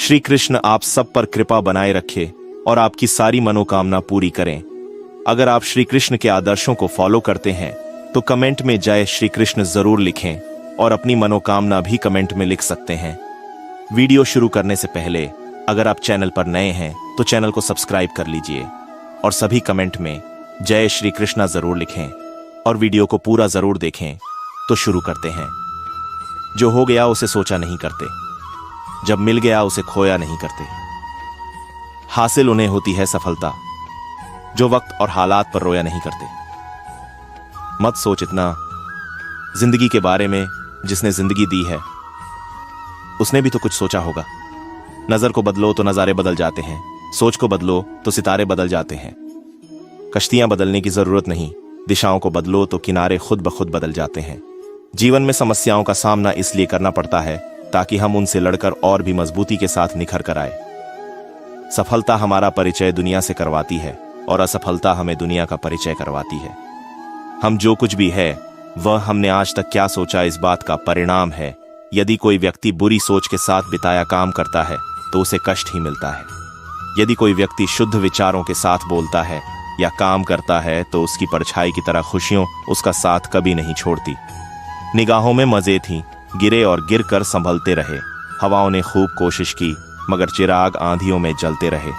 श्री कृष्ण आप सब पर कृपा बनाए रखे और आपकी सारी मनोकामना पूरी करें। अगर आप श्री कृष्ण के आदर्शों को फॉलो करते हैं तो कमेंट में जय श्री कृष्ण जरूर लिखें और अपनी मनोकामना भी कमेंट में लिख सकते हैं। वीडियो शुरू करने से पहले अगर आप चैनल पर नए हैं तो चैनल को सब्सक्राइब कर लीजिए और सभी कमेंट में जय श्री कृष्णा जरूर लिखें और वीडियो को पूरा जरूर देखें। तो शुरू करते हैं। जो हो गया उसे सोचा नहीं करते, जब मिल गया उसे खोया नहीं करते। हासिल उन्हें होती है सफलता जो वक्त और हालात पर रोया नहीं करते। मत सोच इतना जिंदगी के बारे में, जिसने जिंदगी दी है उसने भी तो कुछ सोचा होगा। नजर को बदलो तो नजारे बदल जाते हैं, सोच को बदलो तो सितारे बदल जाते हैं। कश्तियां बदलने की जरूरत नहीं, दिशाओं को बदलो तो किनारे खुद ब खुद बदल जाते हैं। जीवन में समस्याओं का सामना इसलिए करना पड़ता है ताकि हम उनसे लड़कर और भी मजबूती के साथ निखर कर आए। सफलता हमारा परिचय दुनिया से करवाती है और असफलता हमें दुनिया का परिचय करवाती है। हम जो कुछ भी है वह हमने आज तक क्या सोचा इस बात का परिणाम है। यदि कोई व्यक्ति बुरी सोच के साथ बिताया काम करता है तो उसे कष्ट ही मिलता है। यदि कोई व्यक्ति शुद्ध विचारों के साथ बोलता है या काम करता है तो उसकी परछाई की तरह खुशियों उसका साथ कभी नहीं छोड़ती। निगाहों में मजे थी, गिरे और गिर कर संभलते रहे। हवाओं ने खूब कोशिश की मगर चिराग आंधियों में जलते रहे।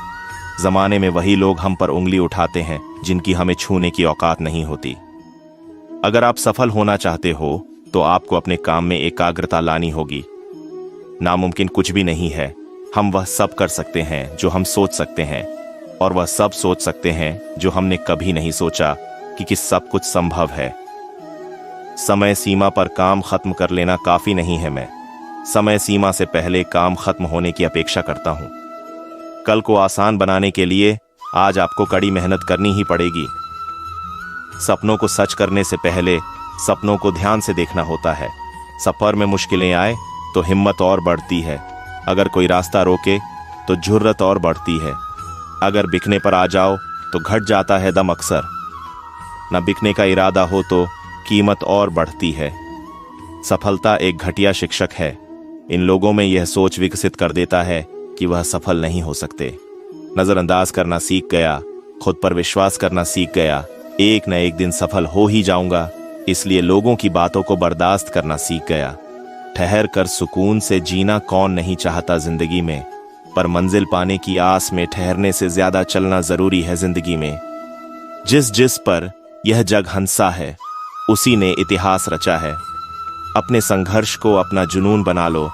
जमाने में वही लोग हम पर उंगली उठाते हैं जिनकी हमें छूने की औकात नहीं होती। अगर आप सफल होना चाहते हो तो आपको अपने काम में एकाग्रता लानी होगी। नामुमकिन कुछ भी नहीं है। हम वह सब कर सकते हैं जो हम सोच सकते हैं और वह सब सोच सकते हैं जो हमने कभी नहीं सोचा कि सब कुछ संभव है। समय सीमा पर काम खत्म कर लेना काफी नहीं है। मैं समय सीमा से पहले काम खत्म होने की अपेक्षा करता हूं। कल को आसान बनाने के लिए आज आपको कड़ी मेहनत करनी ही पड़ेगी। सपनों को सच करने से पहले सपनों को ध्यान से देखना होता है। सफर में मुश्किलें आए तो हिम्मत और बढ़ती है। अगर कोई रास्ता रोके तो जुर्रत और बढ़ती है। अगर बिकने पर आ जाओ तो घट जाता है दम अक्सर। न बिकने का इरादा हो तो कीमत और बढ़ती है। सफलता एक घटिया शिक्षक है। इन लोगों में यह सोच विकसित कर देता है कि वह सफल नहीं हो सकते। नजरअंदाज करना सीख गया, खुद पर विश्वास करना सीख गया। एक न एक दिन सफल हो ही जाऊंगा, इसलिए लोगों की बातों को बर्दाश्त करना सीख गया। ठहर कर सुकून से जीना कौन नहीं चाहता जिंदगी में, पर मंजिल पाने की आस में ठहरने से ज्यादा चलना जरूरी है जिंदगी में। जिस जिस पर यह जग हंसा है उसी ने इतिहास रचा है। अपने संघर्ष को अपना जुनून बना लो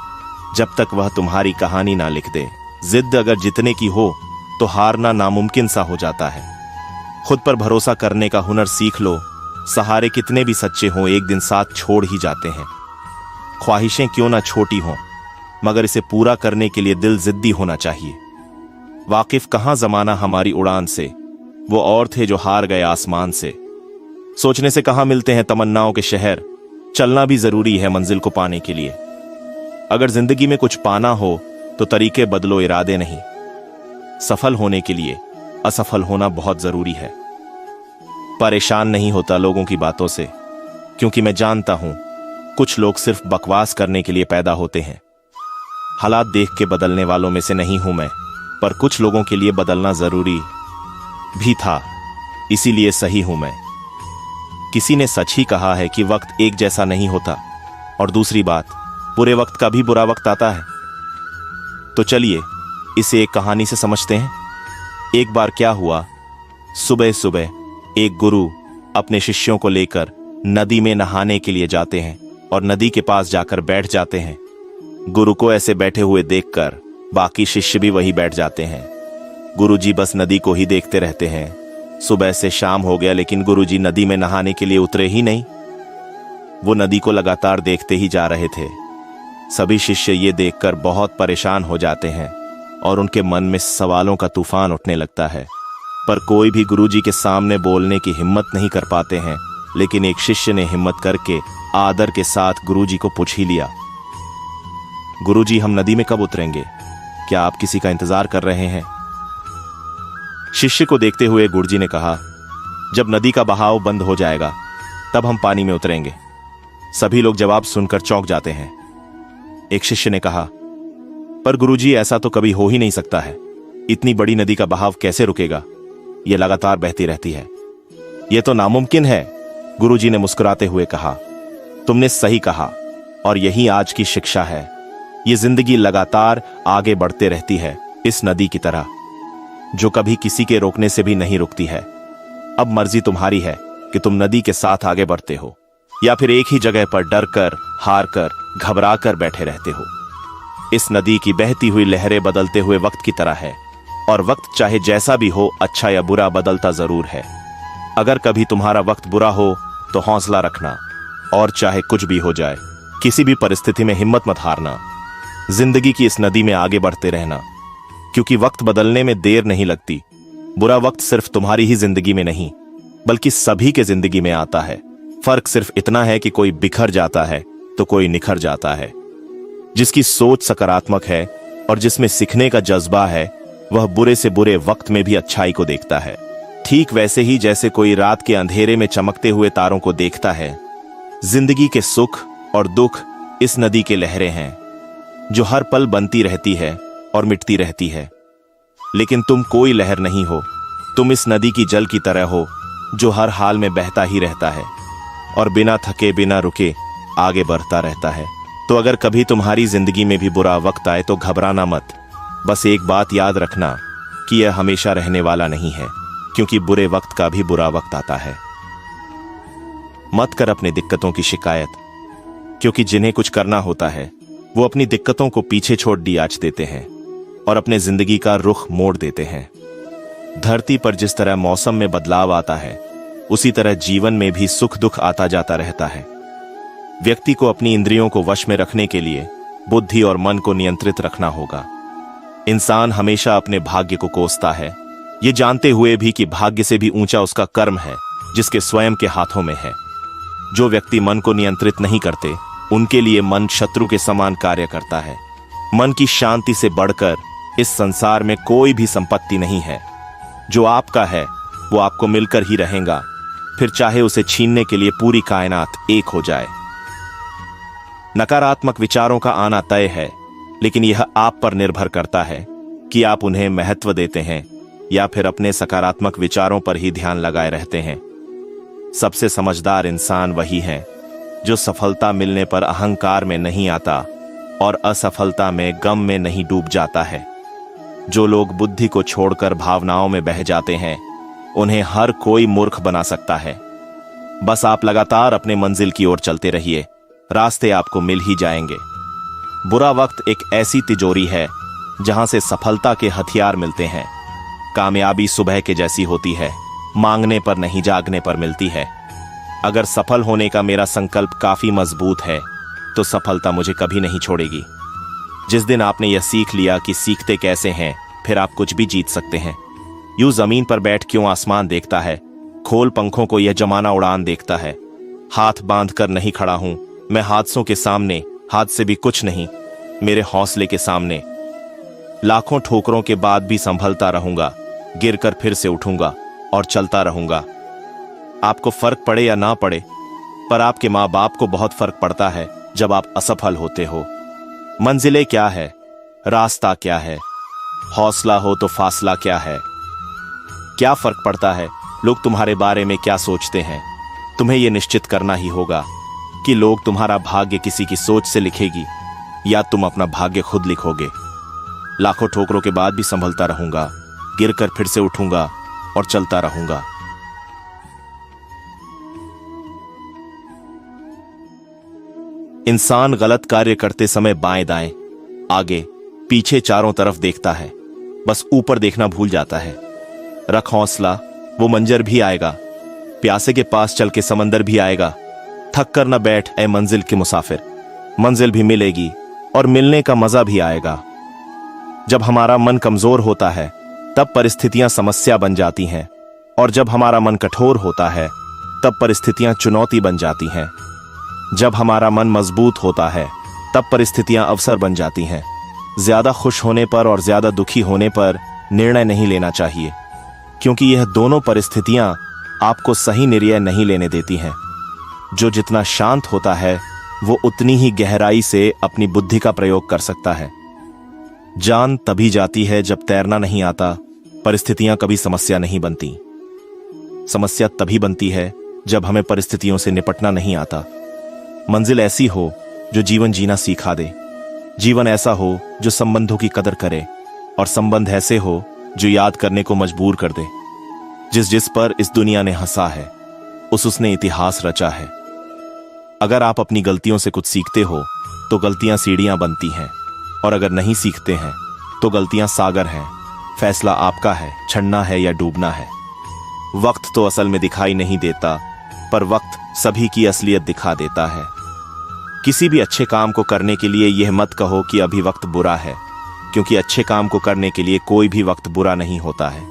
जब तक वह तुम्हारी कहानी ना लिख दे। जिद अगर जितने की हो तो हारना नामुमकिन सा हो जाता है। खुद पर भरोसा करने का हुनर सीख लो। सहारे कितने भी सच्चे हों एक दिन साथ छोड़ ही जाते हैं। ख्वाहिशें क्यों ना छोटी हों मगर इसे पूरा करने के लिए दिल जिद्दी होना चाहिए। वाकिफ कहां जमाना हमारी उड़ान से, वो और थे जो हार गए आसमान से। सोचने से कहां मिलते हैं तमन्नाओं के शहर, चलना भी जरूरी है मंजिल को पाने के लिए। अगर जिंदगी में कुछ पाना हो तो तरीके बदलो, इरादे नहीं। सफल होने के लिए असफल होना बहुत जरूरी है। परेशान नहीं होता लोगों की बातों से, क्योंकि मैं जानता हूं कुछ लोग सिर्फ बकवास करने के लिए पैदा होते हैं। हालात देख के बदलने वालों में से नहीं हूं मैं, पर कुछ लोगों के लिए बदलना जरूरी भी था, इसीलिए सही हूं मैं। किसी ने सच ही कहा है कि वक्त एक जैसा नहीं होता, और दूसरी बात, बुरे वक्त का भी बुरा वक्त आता है। तो चलिए इसे एक कहानी से समझते हैं। एक बार क्या हुआ, सुबह सुबह एक गुरु अपने शिष्यों को लेकर नदी में नहाने के लिए जाते हैं और नदी के पास जाकर बैठ जाते हैं। गुरु को ऐसे बैठे हुए देखकर बाकी शिष्य भी वही बैठ जाते हैं। गुरुजी बस नदी को ही देखते रहते हैं। सुबह से शाम हो गया लेकिन गुरुजी नदी में नहाने के लिए उतरे ही नहीं। वो नदी को लगातार देखते ही जा रहे थे। सभी शिष्य ये देखकर बहुत परेशान हो जाते हैं और उनके मन में सवालों का तूफान उठने लगता है, पर कोई भी गुरुजी के सामने बोलने की हिम्मत नहीं कर पाते हैं। लेकिन एक शिष्य ने हिम्मत करके आदर के साथ गुरुजी को पूछ ही लिया, गुरुजी हम नदी में कब उतरेंगे? क्या आप किसी का इंतजार कर रहे हैं? शिष्य को देखते हुए गुरुजी ने कहा, जब नदी का बहाव बंद हो जाएगा तब हम पानी में उतरेंगे। सभी लोग जवाब सुनकर चौंक जाते हैं। एक शिष्य ने कहा, पर गुरुजी, ऐसा तो कभी हो ही नहीं सकता है। इतनी बड़ी नदी का बहाव कैसे रुकेगा? यह लगातार बहती रहती है। यह तो नामुमकिन है, गुरुजी ने मुस्कुराते हुए कहा। तुमने सही कहा, और यही आज की शिक्षा है। ये जिंदगी लगातार आगे बढ़ते रहती है, इस नदी की तरह, जो कभी किसी के रोकने से भी नहीं रुकती है। अब मर्जी तुम्हारी है कि तुम नदी के साथ आगे बढ़ते हो, या फिर एक ही जगह पर डर कर, हार कर, घबरा कर बैठे रहते हो। इस नदी की बहती हुई लहरें बदलते हुए वक्त की तरह है, और वक्त चाहे जैसा भी हो, अच्छा या बुरा, बदलता जरूर है। अगर कभी तुम्हारा वक्त बुरा हो तो हौसला रखना, और चाहे कुछ भी हो जाए, किसी भी परिस्थिति में हिम्मत मत हारना। जिंदगी की इस नदी में आगे बढ़ते रहना, क्योंकि वक्त बदलने में देर नहीं लगती। बुरा वक्त सिर्फ तुम्हारी ही जिंदगी में नहीं, बल्कि सभी के जिंदगी में आता है। फर्क सिर्फ इतना है कि कोई बिखर जाता है तो कोई निखर जाता है। जिसकी सोच सकारात्मक है और जिसमें सीखने का जज्बा है, वह बुरे से बुरे वक्त में भी अच्छाई को देखता है। ठीक वैसे ही जैसे कोई रात के अंधेरे में चमकते हुए तारों को देखता है। जिंदगी के सुख और दुख इस नदी के लहरें हैं, जो हर पल बनती रहती है और मिटती रहती है। लेकिन तुम कोई लहर नहीं हो, तुम इस नदी की जल की तरह हो, जो हर हाल में बहता ही रहता है और बिना थके बिना रुके आगे बढ़ता रहता है। तो अगर कभी तुम्हारी जिंदगी में भी बुरा वक्त आए तो घबराना मत। बस एक बात याद रखना कि यह हमेशा रहने वाला नहीं है, क्योंकि बुरे वक्त का भी बुरा वक्त आता है। मत कर अपनी दिक्कतों की शिकायत, क्योंकि जिन्हें कुछ करना होता है वो अपनी दिक्कतों को पीछे छोड़ दियाच देते हैं और अपने जिंदगी का रुख मोड़ देते हैं। धरती पर जिस तरह मौसम में बदलाव आता है, उसी तरह जीवन में भी सुख दुख आता जाता रहता है। व्यक्ति को अपनी इंद्रियों को वश में रखने के लिए बुद्धि और मन को नियंत्रित रखना होगा। इंसान हमेशा अपने भाग्य को कोसता है, ये जानते हुए भी कि भाग्य से भी ऊंचा उसका कर्म है, जिसके स्वयं के हाथों में है। जो व्यक्ति मन को नियंत्रित नहीं करते, उनके लिए मन शत्रु के समान कार्य करता है। मन की शांति से बढ़कर इस संसार में कोई भी संपत्ति नहीं है। जो आपका है वो आपको मिलकर ही रहेगा, फिर चाहे उसे छीनने के लिए पूरी कायनात एक हो जाए। नकारात्मक विचारों का आना तय है, लेकिन यह आप पर निर्भर करता है कि आप उन्हें महत्व देते हैं या फिर अपने सकारात्मक विचारों पर ही ध्यान लगाए रहते हैं। सबसे समझदार इंसान वही है जो सफलता मिलने पर अहंकार में नहीं आता और असफलता में गम में नहीं डूब जाता है। जो लोग बुद्धि को छोड़कर भावनाओं में बह जाते हैं, उन्हें हर कोई मूर्ख बना सकता है। बस आप लगातार अपने मंजिल की ओर चलते रहिए, रास्ते आपको मिल ही जाएंगे। बुरा वक्त एक ऐसी तिजोरी है जहां से सफलता के हथियार मिलते हैं। कामयाबी सुबह के जैसी होती है, मांगने पर नहीं जागने पर मिलती है। अगर सफल होने का मेरा संकल्प काफी मजबूत है तो सफलता मुझे कभी नहीं छोड़ेगी। जिस दिन आपने यह सीख लिया कि सीखते कैसे हैं, फिर आप कुछ भी जीत सकते हैं। यूं जमीन पर बैठ क्यों आसमान देखता है, खोल पंखों को यह जमाना उड़ान देखता है। हाथ बांध कर नहीं खड़ा हूं मैं हादसों के सामने, हाथ से भी कुछ नहीं मेरे हौसले के सामने। लाखों ठोकरों के बाद भी संभलता रहूंगा, गिरकर फिर से उठूंगा और चलता रहूंगा। आपको फर्क पड़े या ना पड़े, पर आपके माँ बाप को बहुत फर्क पड़ता है जब आप असफल होते हो। मंजिलें क्या है, रास्ता क्या है, हौसला हो तो फासला क्या है। क्या फर्क पड़ता है लोग तुम्हारे बारे में क्या सोचते हैं। तुम्हें यह निश्चित करना ही होगा कि लोग तुम्हारा भाग्य किसी की सोच से लिखेगी या तुम अपना भाग्य खुद लिखोगे। लाखों ठोकरों के बाद भी संभलता रहूंगा, गिरकर फिर से उठूंगा और चलता रहूंगा। इंसान गलत कार्य करते समय बाएं दाएं, आगे पीछे चारों तरफ देखता है, बस ऊपर देखना भूल जाता है। रख हौसला, वो मंजर भी आएगा। प्यासे के पास चल के समंदर भी आएगा। थक कर न बैठ ऐ मंजिल के मुसाफिर, मंजिल भी मिलेगी और मिलने का मजा भी आएगा। जब हमारा मन कमजोर होता है तब परिस्थितियां समस्या बन जाती हैं, और जब हमारा मन कठोर होता है तब परिस्थितियां चुनौती बन जाती हैं। जब हमारा मन मजबूत होता है तब परिस्थितियां अवसर बन जाती हैं। ज्यादा खुश होने पर और ज्यादा दुखी होने पर निर्णय नहीं लेना चाहिए, क्योंकि यह दोनों परिस्थितियां आपको सही निर्णय नहीं लेने देती हैं। जो जितना शांत होता है वो उतनी ही गहराई से अपनी बुद्धि का प्रयोग कर सकता है। जान तभी जाती है जब तैरना नहीं आता। परिस्थितियां कभी समस्या नहीं बनती। समस्या तभी बनती है जब हमें परिस्थितियों से निपटना नहीं आता। मंजिल ऐसी हो जो जीवन जीना सिखा दे। जीवन ऐसा हो जो संबंधों की कदर करे, और संबंध ऐसे हो जो याद करने को मजबूर कर दे। जिस जिस पर इस दुनिया ने हंसा है, उसने इतिहास रचा है। अगर आप अपनी गलतियों से कुछ सीखते हो तो गलतियां सीढ़ियां बनती हैं, और अगर नहीं सीखते हैं तो गलतियां सागर हैं। फैसला आपका है, चढ़ना है या डूबना है। वक्त तो असल में दिखाई नहीं देता, पर वक्त सभी की असलियत दिखा देता है। किसी भी अच्छे काम को करने के लिए यह मत कहो कि अभी वक्त बुरा है, क्योंकि अच्छे काम को करने के लिए कोई भी वक्त बुरा नहीं होता है।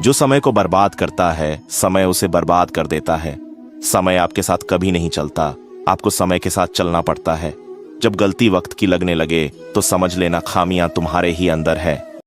जो समय को बर्बाद करता है, समय उसे बर्बाद कर देता है। समय आपके साथ कभी नहीं चलता, आपको समय के साथ चलना पड़ता है। जब गलती वक्त की लगने लगे तो समझ लेना खामियां तुम्हारे ही अंदर है।